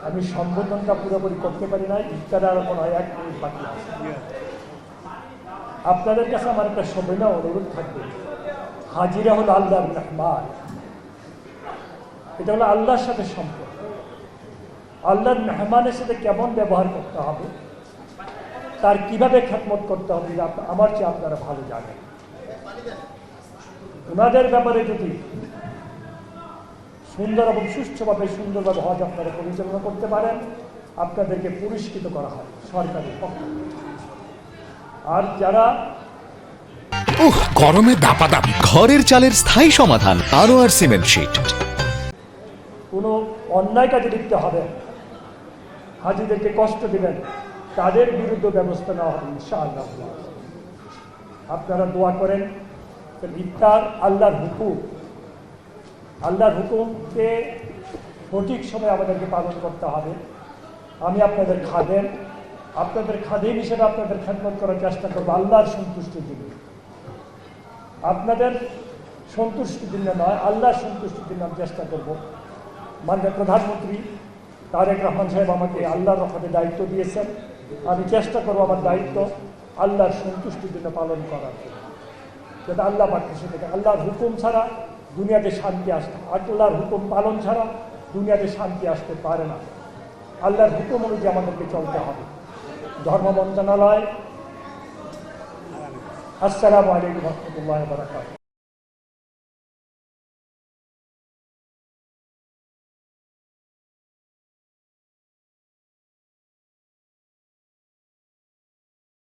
আমি সম্বোধনটা পুরোপুরি করতে পারি না, ইফতারের আর কোনো 1 মিনিট বাকি আছে। আপনাদের কাছে আমার একটা সবিনয় অনুরোধ থাকবে, হাজিরা হলো আল্লাহর মেহমান, এটা হলো আল্লাহর সাথে সম্পর্ক। আল্লাহর মেহমানের সাথে কেমন ব্যবহার করতে হবে, তার কিভাবে খেদমত করতে হবে, আমার চেয়ে আপনারা ভালো জানেন। ওনাদের ব্যাপারে যদি সুন্দর এবং সুষ্ঠুভাবে সুন্দরভাবে হজ আপনারা পরিচালনা করতে পারেন, আপনাদেরকে পুরস্কৃত করা হয় সরকারের পক্ষ থেকে। আর যারা গরমে দাপাদাপি, ঘরের চালের স্থায়ী সমাধান আনোয়ার সিমেন্ট শীট। কোনো অন্যায় কাজে লিপ্ত হবে, হাজিদেরকে কষ্ট দিবেন, তাদের বিরুদ্ধে ব্যবস্থা নেওয়া হবে ইনশাআল্লাহ। আপনারা দোয়া করেন। ইফতার আল্লাহর হুকুম, আল্লাহর হুকুমকে সঠিক সময় আমাদেরকে পালন করতে হবে। আমি আপনাদের খাদেম হিসেবে আপনাদের খেদমত করার চেষ্টা করবো আল্লাহর সন্তুষ্টির জন্য। আপনাদের সন্তুষ্টির জন্য নয়, আল্লাহর সন্তুষ্টির জন্য আমি চেষ্টা করব। মাননীয় প্রধানমন্ত্রী তারেক রহমান সাহেব আমাকে আল্লাহর রহমতে দায়িত্ব দিয়েছেন, আমি চেষ্টা করবো আমার দায়িত্ব আল্লাহর সন্তুষ্টির জন্য পালন করার, যাতে আল্লাহ পাক খুশি থেকে। আল্লাহর হুকুম ছাড়া দুনিয়াতে শান্তি আসতে, আল্লাহর হুকুম পালন ছাড়া দুনিয়াতে শান্তি আসতে পারে না। আল্লাহর হুকুম অনুযায়ী আমাদেরকে চলতে হবে। ধর্ম মন্ত্রণালয়। আসসালামু আলাইকুম ওয়া রাহমাতুল্লাহি ওয়া বারাকাতুহু।